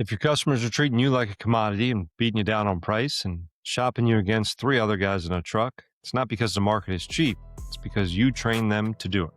If your customers are treating you like a commodity and beating you down on price and shopping you against three other guys in a truck, it's not because the market is cheap. It's because you train them to do it.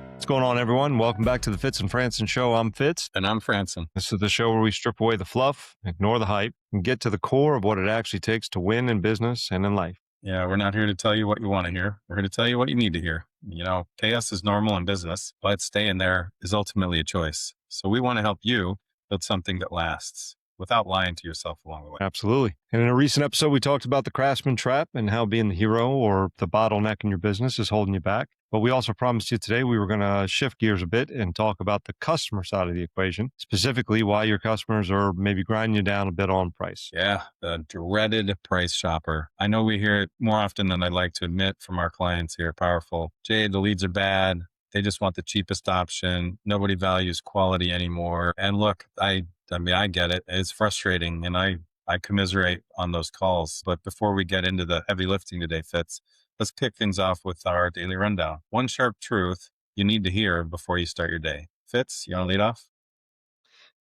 What's going on, everyone? Welcome back to the Fitz Franson Show. I'm Fitz. And I'm Franson. This is the show where we strip away the fluff, ignore the hype, and get to the core of what it actually takes to win in business and in life. Yeah, we're not here to tell you what you want to hear. We're here to tell you what you need to hear. You know, chaos is normal in business, but staying there is ultimately a choice. So we want to help you build something that lasts without lying to yourself along the way. Absolutely. And in a recent episode, we talked about the craftsman trap and how being the hero or the bottleneck in your business is holding you back. But we also promised you today we were going to shift gears a bit and talk about the customer side of the equation, specifically why your customers are maybe grinding you down a bit on price. Yeah, the dreaded price shopper. I know we hear it more often than I'd like to admit from our clients here. Powerful. Jay, the leads are bad. They just want the cheapest option. Nobody values quality anymore. And look, I mean, I get it. It's frustrating, and I commiserate on those calls. But before we get into the heavy lifting today, Fitz, let's kick things off with our daily rundown. One sharp truth you need to hear before you start your day. Fitz, you want to lead off?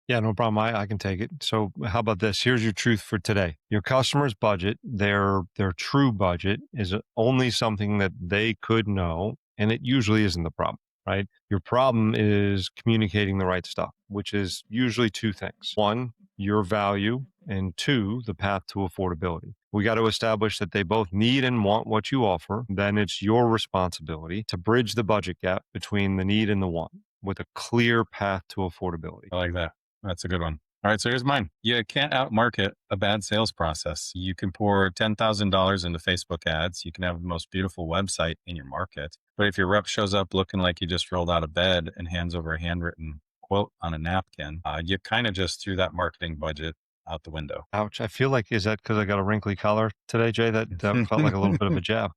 Yeah, no problem. I can take it. So how about this? Here's your truth for today. Your customer's budget, their true budget, is only something that they could know, and it usually isn't the problem, right? Your problem is communicating the right stuff, which is usually two things. One, your value, and two, the path to affordability. We got to establish that they both need and want what you offer. Then it's your responsibility to bridge the budget gap between the need and the want with a clear path to affordability. I like that. That's a good one. All right, so here's mine. You can't outmarket a bad sales process. You can pour $10,000 into Facebook ads. You can have the most beautiful website in your market. But if your rep shows up looking like you just rolled out of bed and hands over a handwritten quote on a napkin, you kind of just threw that marketing budget out the window. Ouch. I feel like, is that because I got a wrinkly collar today, Jay? That felt like a little bit of a jab.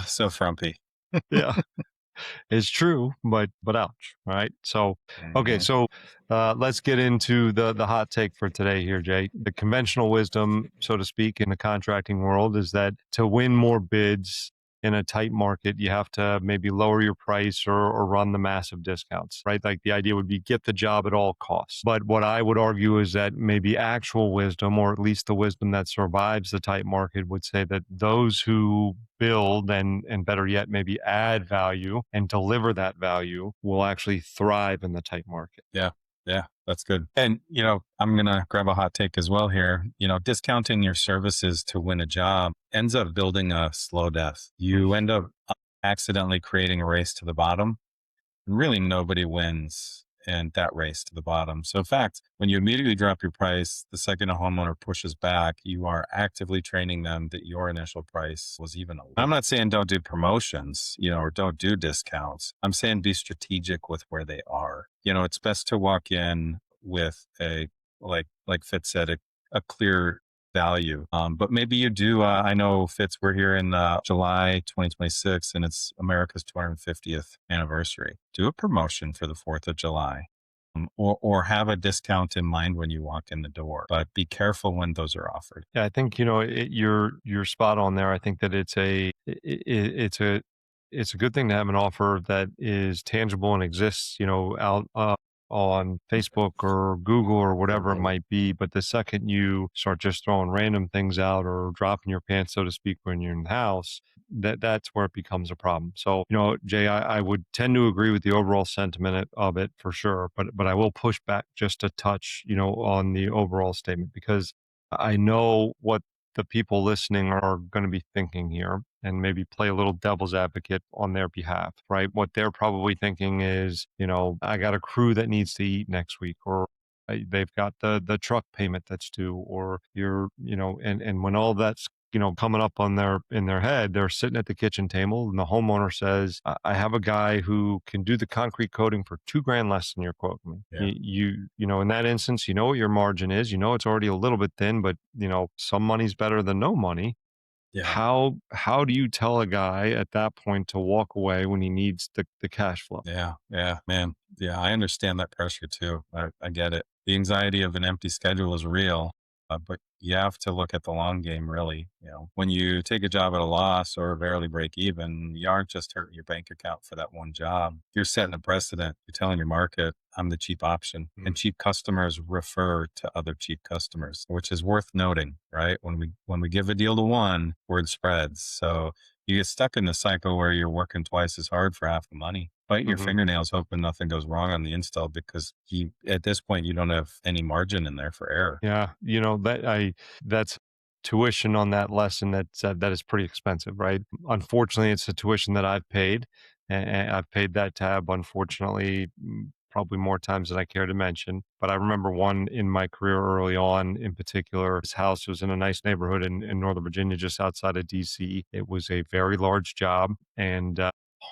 So frumpy. Yeah. It's true, but ouch, right? So, okay, so let's get into the hot take for today here, Jay. The conventional wisdom, so to speak, in the contracting world is that to win more bids in a tight market, you have to maybe lower your price or run the massive discounts, right? Like the idea would be get the job at all costs. But what I would argue is that maybe actual wisdom, or at least the wisdom that survives the tight market, would say that those who build and better yet, maybe add value and deliver that value will actually thrive in the tight market. Yeah, that's good. And, you know, I'm going to grab a hot take as well here. You know, discounting your services to win a job ends up building a slow death. You end up accidentally creating a race to the bottom, and really nobody wins in that race to the bottom. So in fact, when you immediately drop your price, the second a homeowner pushes back, you are actively training them that your initial price was even a little. I'm not saying don't do promotions, you know, or don't do discounts. I'm saying be strategic with where they are. You know, it's best to walk in with a, like Fitz said, a clear value. But maybe you do. I know, Fitz, we're here in July 2026 and it's America's 250th anniversary. Do a promotion for the 4th of July. Or have a discount in mind when you walk in the door, but be careful when those are offered. Yeah, I think, you know, you're spot on there. I think that it's a good thing to have an offer that is tangible and exists, you know, out on Facebook or Google or whatever it might be. But the second you start just throwing random things out or dropping your pants, so to speak, when you're in the house, that's where it becomes a problem. So, you know, Jay, I would tend to agree with the overall sentiment of it for sure, but I will push back just a touch, you know, on the overall statement, because I know what the people listening are going to be thinking here, and maybe play a little devil's advocate on their behalf, right? What they're probably thinking is, you know, I got a crew that needs to eat next week, or they've got the truck payment that's due, or you're, you know, and when all that's, you know, coming up on in their head, they're sitting at the kitchen table and the homeowner says, I have a guy who can do the concrete coating for $2,000 less than you're quoting me. Yeah. You know, in that instance, you know what your margin is, you know, it's already a little bit thin, but you know, some money's better than no money. Yeah. how do you tell a guy at that point to walk away when he needs the cash flow? Yeah. Yeah, man. Yeah. I understand that pressure too. I get it. The anxiety of an empty schedule is real, but you have to look at the long game, really. When you take a job at a loss or barely break even, you aren't just hurting your bank account for that one job. You're setting a precedent. You're telling your market, I'm the cheap option. And Mm. cheap customers refer to other cheap customers, which is worth noting, right? When we give a deal to one, word spreads. So you get stuck in the cycle where you're working twice as hard for half the money, biting your Mhm. fingernails, hoping nothing goes wrong on the install because at this point, you don't have any margin in there for error. Yeah, that's tuition on that lesson that is pretty expensive, right? Unfortunately, it's a tuition that I've paid, and I've paid that tab, unfortunately, probably more times than I care to mention. But I remember one in my career early on, in particular. His house was in a nice neighborhood in Northern Virginia, just outside of DC. It was a very large job, and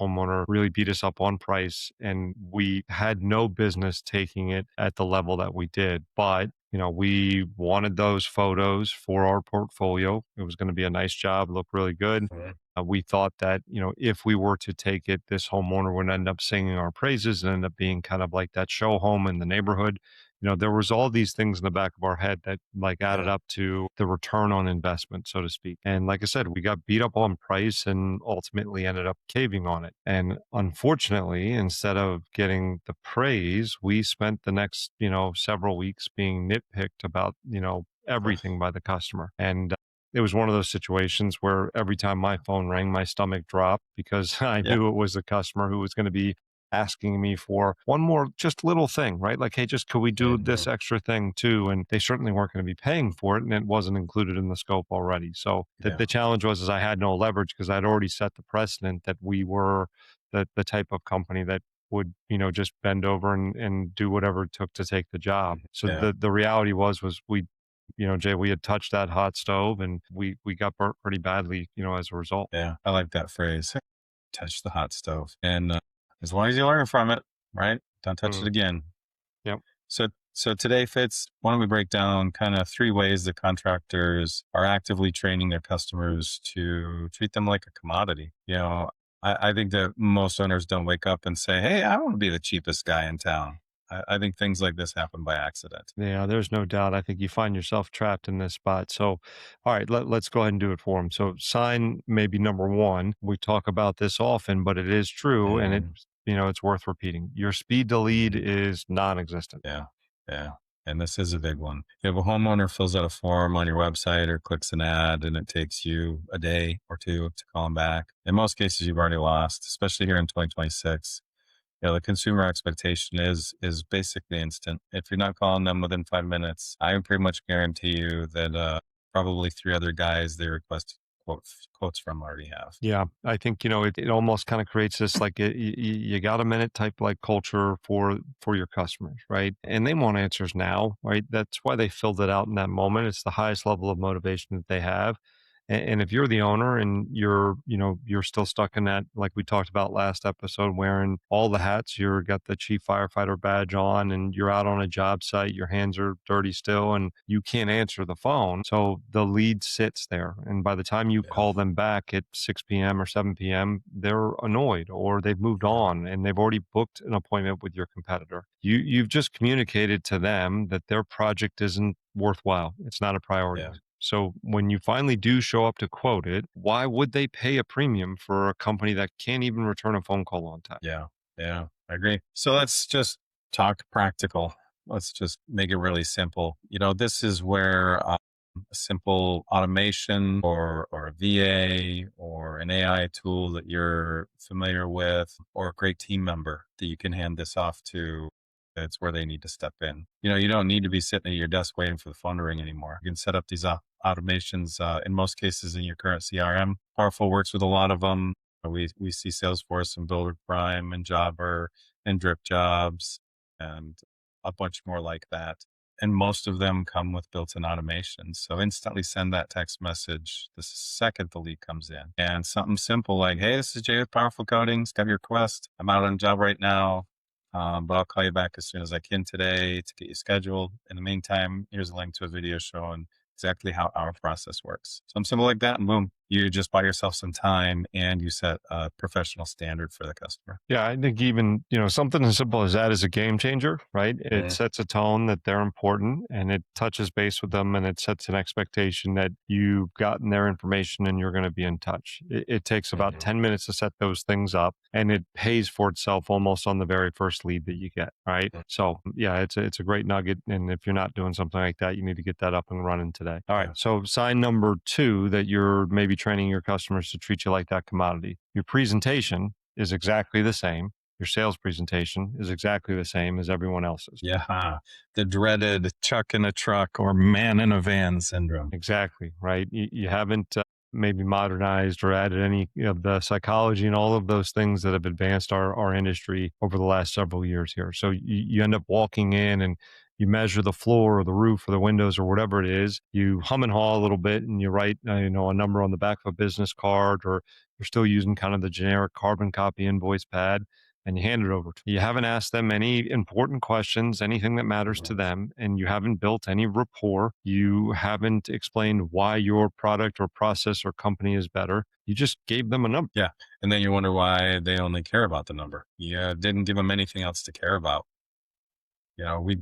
homeowner really beat us up on price, and we had no business taking it at the level that we did. But we wanted those photos for our portfolio. It was going to be a nice job, look really good. Mhm. We thought that if we were to take it, this homeowner would end up singing our praises and end up being kind of like that show home in the neighborhood. There was all these things in the back of our head that like added Yeah. up to the return on investment, so to speak. And like I said, we got beat up on price and ultimately ended up caving on it. And unfortunately, instead of getting the praise, we spent the next, several weeks being nitpicked about, Ugh. everything by the customer. And it was one of those situations where every time my phone rang, my stomach dropped because I Yeah. knew it was a customer who was going to be asking me for one more just little thing, right? Like, hey, just could we do this Mhm. extra thing too? And they certainly weren't going to be paying for it, and it wasn't included in the scope already. So Yeah. the challenge was is I had no leverage because I'd already set the precedent that we were the type of company that would just bend over and do whatever it took to take the job. So Yeah. the reality was we Jay, we had touched that hot stove and we got burnt pretty badly, as a result. Yeah. I like that phrase. Touch the hot stove. And as long as you learn from it, right? Don't touch it Mm, again. yep. So today, Fitz, why don't we break down kind of three ways that contractors are actively training their customers to treat them like a commodity? I think that most owners don't wake up and say, "Hey, I want to be the cheapest guy in town." I think things like this happen by accident. Yeah, there's no doubt. I think you find yourself trapped in this spot. So, all right, let's go ahead and do it for them. So, sign maybe number one. We talk about this often, but it is true, and Mhm. it's worth repeating. Your speed to lead Mhm. is non-existent. Yeah. Yeah. And this is a big one. If a homeowner fills out a form on your website or clicks an ad and it takes you a day or two to call them back, in most cases, you've already lost, especially here in 2026. The consumer expectation is basically instant. If you're not calling them within 5 minutes, I can pretty much guarantee you that probably three other guys they requested quotes from already have. Yeah, I think it almost kind of creates this like you got a minute type like culture for your customers, right? And they want answers now, right? That's why they filled it out in that moment. It's the highest level of motivation that they have. And if you're the owner and you're still stuck in that, like we talked about last episode, wearing all the hats, you're got the chief firefighter badge on and you're out on a job site, your hands are dirty still, and you can't answer the phone. So the lead sits there. And by the time you Yeah, call them back at 6 p.m. or 7 p.m., they're annoyed or they've moved yeah, on and they've already booked an appointment with your competitor. You've just communicated to them that their project isn't worthwhile. It's not a priority. yeah, So when you finally do show up to quote it, why would they pay a premium for a company that can't even return a phone call on time? yeah, yeah. I agree. So let's just talk practical. Let's just make it really simple. This is where a simple automation or a VA or an AI tool that you're familiar with or a great team member that you can hand this off to. It's where they need to step in. You don't need to be sitting at your desk waiting for the phone to ring anymore. You can set up these automations in most cases in your current CRM. Powerful works with a lot of them. We see Salesforce and Builder Prime and Jobber and Drip Jobs and a bunch more like that. And most of them come with built-in automation. So instantly send that text message the second the lead comes in. And something simple like, "Hey, this is Jay with Powerful Coatings. Got your request. I'm out on a job right now. But I'll call you back as soon as I can today to get you scheduled. In the meantime, here's a link to a video showing exactly how our process works." Something simple like that, and boom, You just buy yourself some time and you set a professional standard for the customer. Yeah, I think even, something as simple as that is a game changer, right? It Mhm. sets a tone that they're important and it touches base with them and it sets an expectation that you've gotten their information and you're going to be in touch. It takes about Mhm. 10 minutes to set those things up and it pays for itself almost on the very first lead that you get, right? Mhm. So, yeah, it's a great nugget. And if you're not doing something like that, you need to get that up and running today. All right. Yeah. So, sign number two that you're maybe training your customers to treat you like that commodity. Your presentation is exactly the same. Your sales presentation is exactly the same as everyone else's. Yeah. The dreaded chuck in a truck or man in a van syndrome. Exactly, right? You haven't maybe modernized or added any of the psychology and all of those things that have advanced our industry over the last several years here. So you end up walking in and you measure the floor or the roof or the windows or whatever it is. You hum and haw a little bit and you write, a number on the back of a business card, or you're still using kind of the generic carbon copy invoice pad, and you hand it over to them. You haven't asked them any important questions, anything that matters to them, and you haven't built any rapport. You haven't explained why your product or process or company is better. You just gave them a number. Yeah. And then you wonder why they only care about the number. You didn't give them anything else to care about.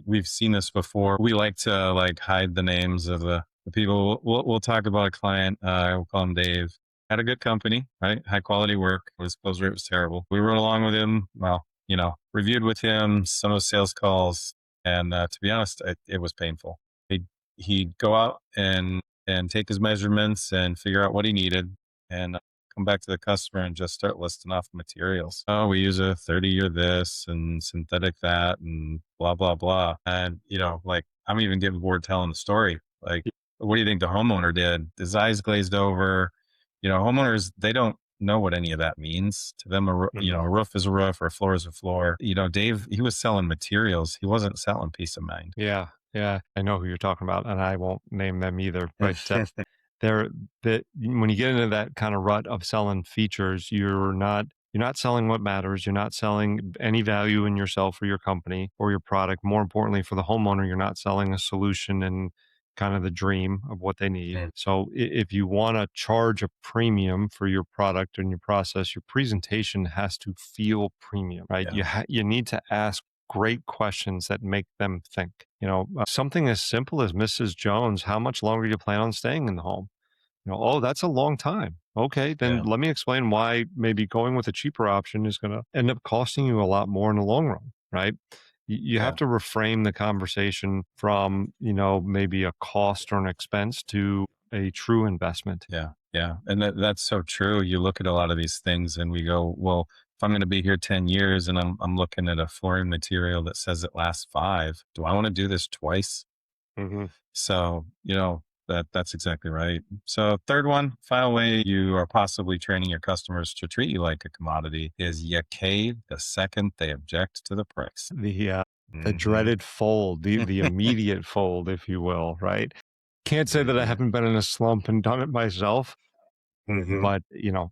We've seen this before. We like to like hide the names of the people. We'll talk about a client. We'll call him Dave. Had a good company, right? High quality work. His close rate was terrible. We rode along with him. Well, reviewed with him some of the sales calls, and to be honest, it was painful. He'd go out and take his measurements and figure out what he needed, and come back to the customer and just start listing off materials. Oh, we use a 30-year this and synthetic that and blah, blah, blah. And, like I'm even getting bored telling the story. Like, what do you think the homeowner did? His eyes glazed over. Homeowners, they don't know what any of that means to them. A roof is a roof or a floor is a floor. Dave, he was selling materials. He wasn't selling peace of mind. Yeah, yeah, I know who you're talking about, and I won't name them either. But they're that when you get into that kind of rut of selling features, you're not selling what matters. You're not selling any value in yourself or your company or your product. More importantly, for the homeowner, you're not selling a solution and kind of the dream of what they need. Mm. So if you want to charge a premium for your product and your process, your presentation has to feel premium, right? Yeah. You need to ask great questions that make them think. Something as simple as Mrs. Jones, how much longer do you plan on staying in the home? Oh, that's a long time. Okay, then Yeah. let me explain why maybe going with a cheaper option is going to end up costing you a lot more in the long run, right? You have Yeah. to reframe the conversation from, maybe a cost or an expense to a true investment. Yeah. Yeah. And that's so true. You look at a lot of these things and we go, well, if I'm going to be here 10 years and I'm looking at a flooring material that says it lasts 5, do I want to do this twice? Hmm. So, that's exactly right. So third one, final way you are possibly training your customers to treat you like a commodity is you cave the second they object to the price. The Hmm. dreaded fold, the immediate fold, if you will, right? Can't say that I Hmm. haven't been in a slump and done it myself, Hmm. but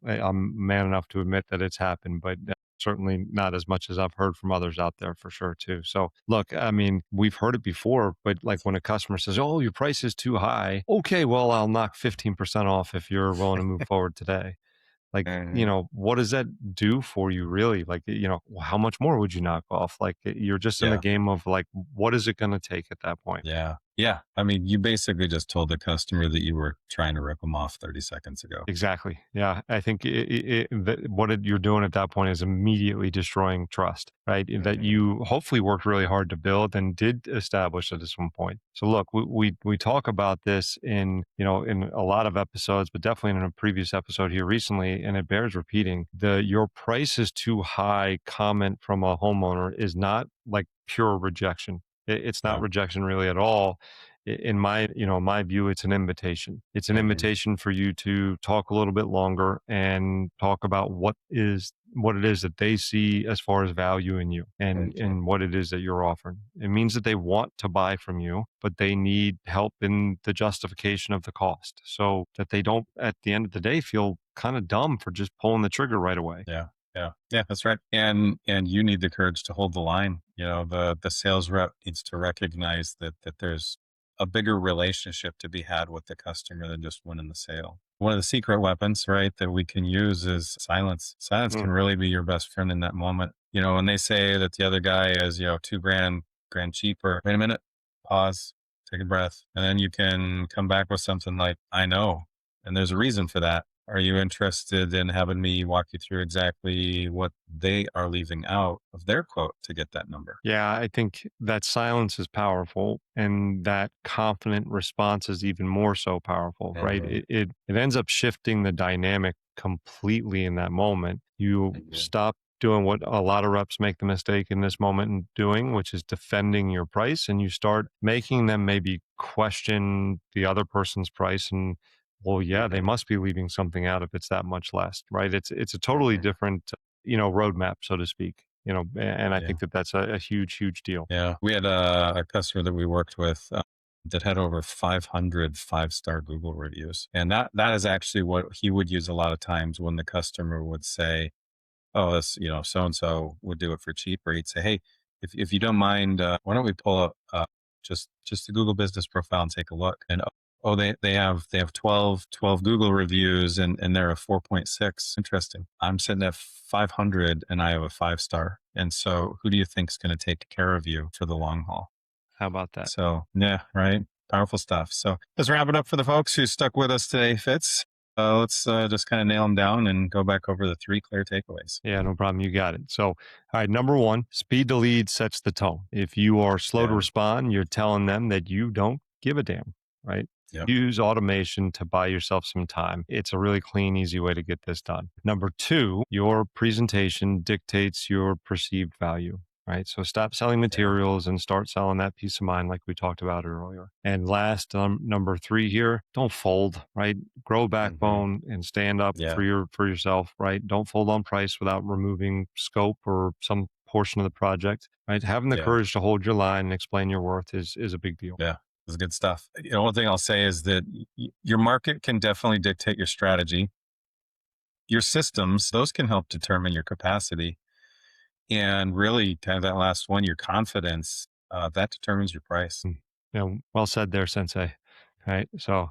I'm man enough to admit that it's happened, but certainly not as much as I've heard from others out there for sure too. So look, I mean, we've heard it before, but like when a customer says, "Oh, your price is too high," okay, well, I'll knock 15% off if you're willing to move forward today. Like, Hmm. what does that do for you really? Like, how much more would you knock off? Like, you're just in a Yeah. game of like, what is it going to take at that point? Yeah. Yeah. I mean, you basically just told the customer that you were trying to rip them off 30 seconds ago. Exactly. Yeah. I think you're doing at that point is immediately destroying trust, right? That Hmm. you hopefully worked really hard to build and did establish at some point. So look, we talk about this in a lot of episodes, but definitely in a previous episode here recently, and it bears repeating. Your price is too high comment from a homeowner is not like pure rejection. It's not No. rejection really at all. In my view, it's an invitation. It's an Hmm. invitation for you to talk a little bit longer and talk about what it is that they see as far as value in you Hmm. and what it is that you're offering. It means that they want to buy from you, but they need help in the justification of the cost so that they don't, at the end of the day, feel kind of dumb for just pulling the trigger right away. Yeah. Yeah. Yeah. That's right. And you need the courage to hold the line. The sales rep needs to recognize that there's a bigger relationship to be had with the customer than just winning the sale. One of the secret weapons, right, that we can use is silence. Silence can Mm. really be your best friend in that moment. When they say that the other guy is, 2 grand cheaper, wait a minute, pause, take a breath, and then you can come back with something like, I know. And there's a reason for that. Are you interested in having me walk you through exactly what they are leaving out of their quote to get that number? Yeah, I think that silence is powerful, and that confident response is even more so powerful, right? Mhm. It ends up shifting the dynamic completely in that moment. You Mhm. stop doing what a lot of reps make the mistake in this moment in doing, which is defending your price, and you start making them maybe question the other person's price and, well, yeah, they Mhm. must be leaving something out if it's that much less, right? It's a totally Mhm. different, roadmap, so to speak. And I Yeah. think that that's a huge, huge deal. Yeah. We had a customer that we worked with that had over 500 five-star Google reviews. And that is actually what he would use a lot of times when the customer would say, oh, this, so and so would do it for cheap, or he'd say, hey, if you don't mind, why don't we pull up just the Google business profile and take a look? And oh, they have 12 Google reviews and they're a 4.6. Interesting. I'm sitting at 500 and I have a 5-star. And so who do you think is going to take care of you for the long haul? How about that? So yeah, right. Powerful stuff. So let's wrap it up for the folks who stuck with us today, Fitz. Let's just kind of nail them down and go back over the 3 clear takeaways. Yeah, no problem. You got it. So, all right, number one, speed to lead sets the tone. If you are slow to Yeah. respond, you're telling them that you don't give a damn, right? Yep. Use automation to buy yourself some time. It's a really clean, easy way to get this done. Number two, your presentation dictates your perceived value, right? So stop selling Yeah. materials and start selling that peace of mind, like we talked about earlier. And last, number three here, don't fold, right? Grow Hmm. backbone and stand up Yeah. for yourself, right? Don't fold on price without removing scope or some portion of the project, right? Having the Yeah. courage to hold your line and explain your worth is a big deal. Yeah. This is good stuff. One thing I'll say is that your market can definitely dictate your strategy. Your systems, those can help determine your capacity. And really, kind of that last one, your confidence, that determines your price. Mm. Well said there, Sensei. Right. So,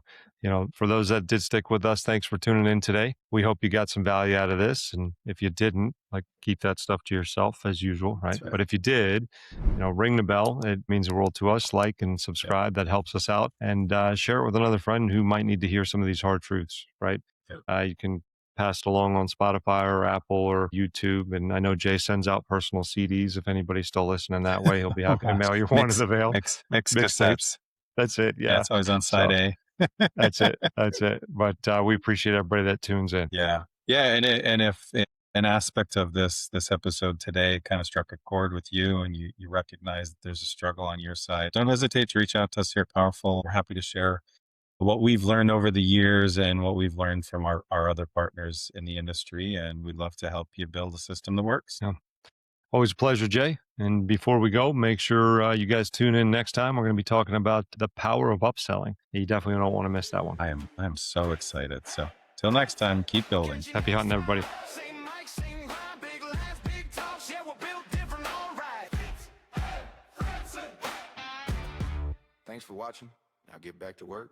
for those that did stick with us, thanks for tuning in today. We hope you got some value out of this. And if you didn't, like, keep that stuff to yourself as usual. Right. That's right. But if you did, ring the bell. It means the world to us. Like and Yep. subscribe. That helps us out. And share it with another friend who might need to hear some of these hard truths. Right. Yep. You can pass it along on Spotify or Apple or YouTube. And I know Jay sends out personal CDs. If anybody's still listening that way, he'll be Oh happy to gosh. mail you one in Mix, the mail. mix Mixtapes. cassettes. That's it. Yeah. Yeah. It's always on side So A. that's it. That's it. But we appreciate everybody that tunes in. Yeah. Yeah. And if an aspect of this episode today kind of struck a chord with you and you recognize that there's a struggle on your side, don't hesitate to reach out to us here at Powerful. We're happy to share what we've learned over the years and what we've learned from our other partners in the industry. And we'd love to help you build a system that works. Yeah. Always a pleasure, Jay. And before we go, make sure you guys tune in next time. We're going to be talking about the power of upselling. You definitely don't want to miss that one. I am so excited. So till next time, keep building. Happy hunting, everybody. Same mic, same vibe, big laughs, big talks. Yeah, we're built different, all right. Thanks for watching. Now get back to work.